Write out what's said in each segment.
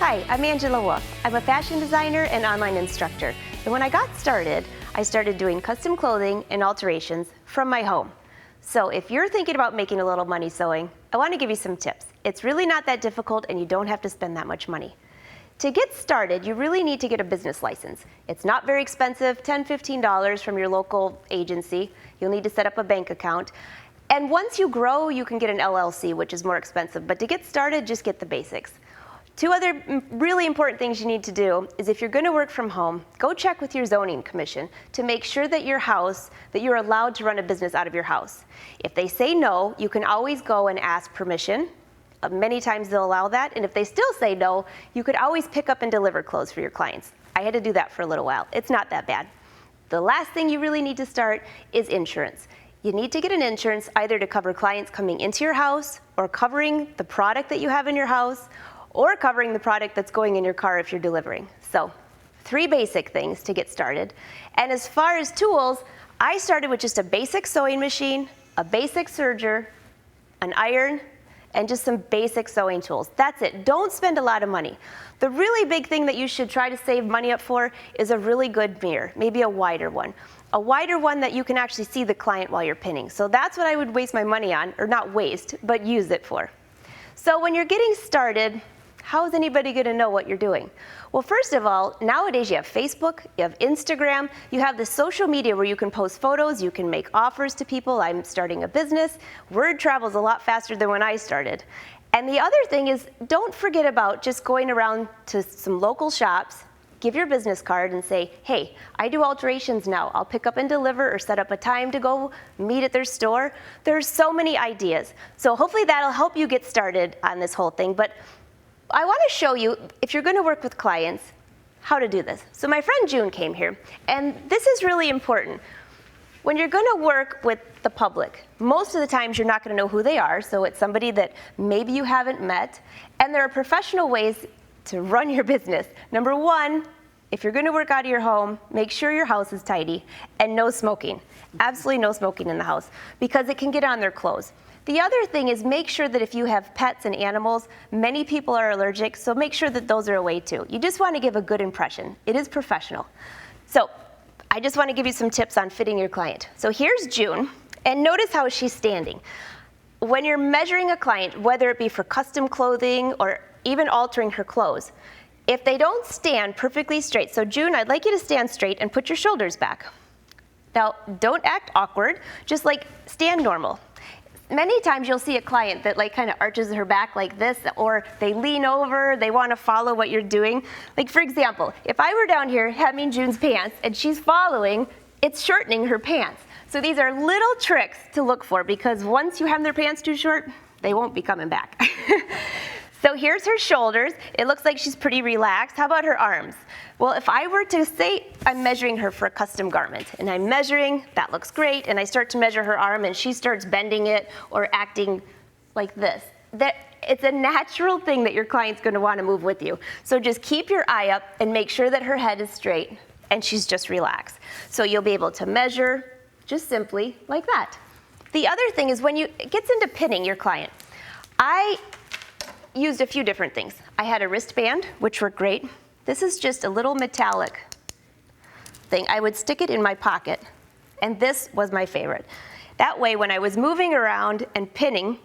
Hi, I'm Angela Wolf. I'm a fashion designer and online instructor. And when I got started, I started doing custom clothing and alterations from my home. So if you're thinking about making a little money sewing, I want to give you some tips. It's really not that difficult and you don't have to spend that much money. To get started, you really need to get a business license. It's not very expensive, $10, $15 from your local agency. You'll need to set up a bank account. And once you grow, you can get an LLC, which is more expensive. But to get started, just get the basics. Two other really important things you need to do is if you're going to work from home, go check with your zoning commission to make sure that you're allowed to run a business out of your house. If they say no, you can always go and ask permission. Many times they'll allow that, and if they still say no, you could always pick up and deliver clothes for your clients. I had to do that for a little while. It's not that bad. The last thing you really need to start is insurance. You need to get an insurance either to cover clients coming into your house, or covering the product that you have in your house, or covering the product that's going in your car if you're delivering. So, 3 basic things to get started. And as far as tools, I started with just a basic sewing machine, a basic serger, an iron, and just some basic sewing tools. That's it. Don't spend a lot of money. The really big thing that you should try to save money up for is a really good mirror, maybe a wider one. A wider one that you can actually see the client while you're pinning. So that's what I would waste my money on, or not waste, but use it for. So when you're getting started, how is anybody going to know what you're doing? Well, first of all, nowadays you have Facebook, you have Instagram, you have the social media where you can post photos, you can make offers to people. I'm starting a business. Word travels a lot faster than when I started. And the other thing is, don't forget about just going around to some local shops, give your business card and say, hey, I do alterations now. I'll pick up and deliver or set up a time to go meet at their store. There's so many ideas. So hopefully that'll help you get started on this whole thing. But I want to show you, if you're going to work with clients, how to do this. So my friend June came here, and this is really important. When you're going to work with the public, most of the times you're not going to know who they are, so it's somebody that maybe you haven't met, and there are professional ways to run your business. Number 1, if you're going to work out of your home, make sure your house is tidy, and no smoking. Absolutely no smoking in the house, because it can get on their clothes. The other thing is make sure that if you have pets and animals, many people are allergic, so make sure that those are away too. You just want to give a good impression. It is professional. So I just want to give you some tips on fitting your client. So here's June, and notice how she's standing. When you're measuring a client, whether it be for custom clothing or even altering her clothes, if they don't stand perfectly straight, so June, I'd like you to stand straight and put your shoulders back. Now, don't act awkward, just like stand normal. Many times you'll see a client that kind of arches her back like this, or they lean over, they want to follow what you're doing. Like for example, if I were down here hemming June's pants and she's following, it's shortening her pants. So these are little tricks to look for, because once you hem their pants too short, they won't be coming back. So here's her shoulders. It looks like she's pretty relaxed. How about her arms? Well, if I were to say I'm measuring her for a custom garment, and I'm measuring, that looks great, and I start to measure her arm and she starts bending it or acting like this, it's a natural thing that your client's going to want to move with you. So just keep your eye up and make sure that her head is straight and she's just relaxed. So you'll be able to measure just simply like that. The other thing is when it gets into pinning your client, I used a few different things. I had a wristband, which worked great. This is just a little metallic thing. I would stick it in my pocket, and this was my favorite. That way, when I was moving around and pinning,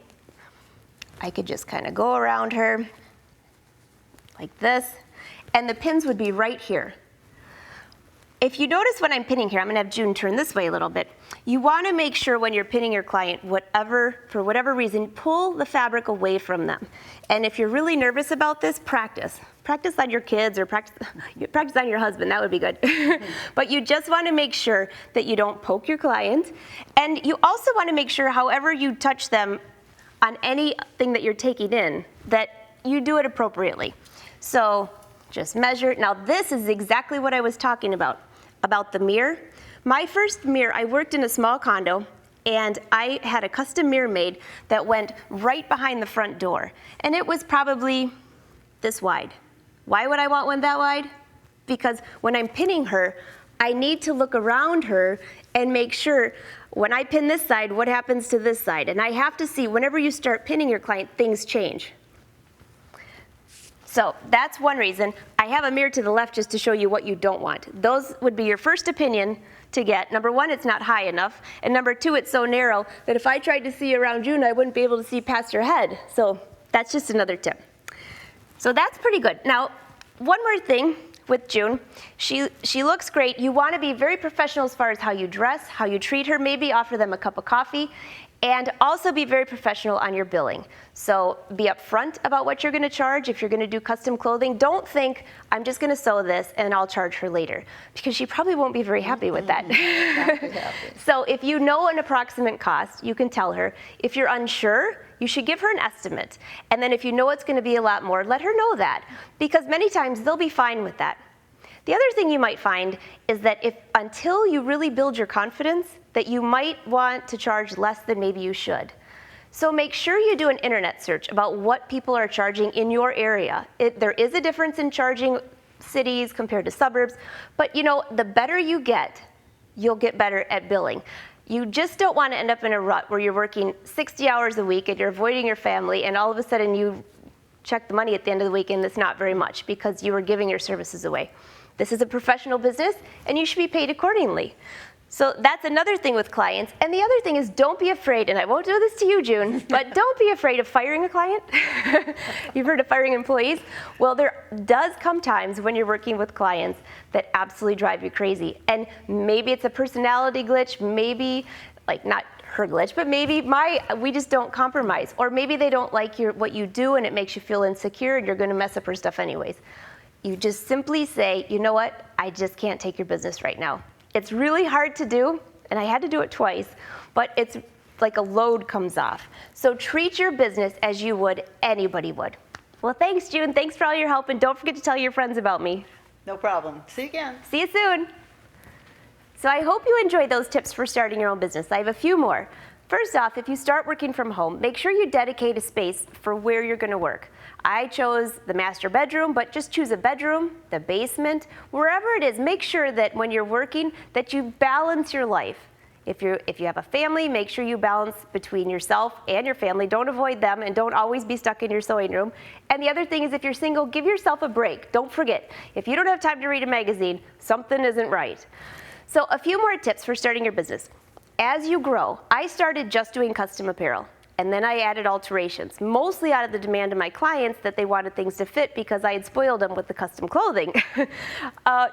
I could just kind of go around her like this, and the pins would be right here. If you notice when I'm pinning here, I'm going to have June turn this way a little bit. You want to make sure when you're pinning your client, for whatever reason, pull the fabric away from them. And if you're really nervous about this, practice. Practice on your kids or practice on your husband. That would be good. But you just want to make sure that you don't poke your client. And you also want to make sure, however you touch them on anything that you're taking in, that you do it appropriately. So just measure it. Now this is exactly what I was talking about the mirror. My first mirror, I worked in a small condo, and I had a custom mirror made that went right behind the front door. And it was probably this wide. Why would I want one that wide? Because when I'm pinning her, I need to look around her and make sure when I pin this side, what happens to this side? And I have to see, whenever you start pinning your client, things change. So that's one reason. I have a mirror to the left just to show you what you don't want. Those would be your first opinion to get. Number one, it's not high enough. And number two, it's so narrow that if I tried to see around June, I wouldn't be able to see past her head. So that's just another tip. So that's pretty good. Now, one more thing with June. She looks great. You want to be very professional as far as how you dress, how you treat her, maybe offer them a cup of coffee, and also be very professional on your billing. So be upfront about what you're going to charge. If you're going to do custom clothing, don't think, I'm just going to sew this and I'll charge her later, because she probably won't be very happy with that. So if you know an approximate cost, you can tell her. If you're unsure, you should give her an estimate. And then if you know it's going to be a lot more, let her know that, because many times they'll be fine with that. The other thing you might find is that until you really build your confidence, that you might want to charge less than maybe you should. So make sure you do an internet search about what people are charging in your area. There is a difference in charging cities compared to suburbs, but the better you get, you'll get better at billing. You just don't want to end up in a rut where you're working 60 hours a week and you're avoiding your family, and all of a sudden you check the money at the end of the week and it's not very much because you were giving your services away. This is a professional business and you should be paid accordingly. So that's another thing with clients. And the other thing is, don't be afraid, and I won't do this to you, June, but don't be afraid of firing a client. You've heard of firing employees. Well, there does come times when you're working with clients that absolutely drive you crazy. And maybe it's a personality glitch, maybe, not her glitch, but maybe we just don't compromise. Or maybe they don't like what you do and it makes you feel insecure and you're going to mess up her stuff anyways. You just simply say, you know what, I just can't take your business right now. It's really hard to do, and I had to do it twice, but it's like a load comes off. So treat your business as you would anybody would. Well, thanks, June. Thanks for all your help, and don't forget to tell your friends about me. No problem. See you again. See you soon. So I hope you enjoyed those tips for starting your own business. I have a few more. First off, if you start working from home, make sure you dedicate a space for where you're going to work. I chose the master bedroom, but just choose a bedroom, the basement, wherever it is. Make sure that when you're working, that you balance your life. If you have a family, make sure you balance between yourself and your family. Don't avoid them, and don't always be stuck in your sewing room. And the other thing is, if you're single, give yourself a break. Don't forget, if you don't have time to read a magazine, something isn't right. So a few more tips for starting your business. As you grow, I started just doing custom apparel, and then I added alterations, mostly out of the demand of my clients that they wanted things to fit because I had spoiled them with the custom clothing.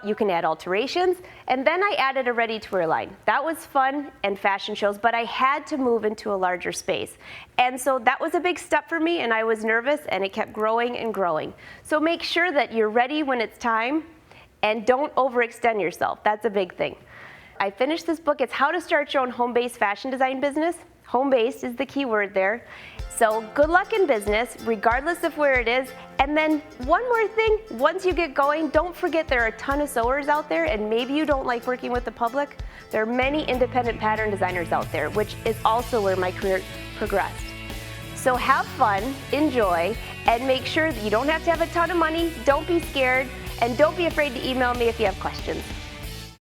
You can add alterations, and then I added a ready-to-wear line. That was fun and fashion shows, but I had to move into a larger space. And so that was a big step for me, and I was nervous, and it kept growing and growing. So make sure that you're ready when it's time, and don't overextend yourself. That's a big thing. I finished this book. It's How to Start Your Own Home-Based Fashion Design Business. Home-based is the key word there. So good luck in business, regardless of where it is. And then one more thing, once you get going, don't forget there are a ton of sewers out there, and maybe you don't like working with the public. There are many independent pattern designers out there, which is also where my career progressed. So have fun, enjoy, and make sure that you don't have to have a ton of money. Don't be scared, and don't be afraid to email me if you have questions.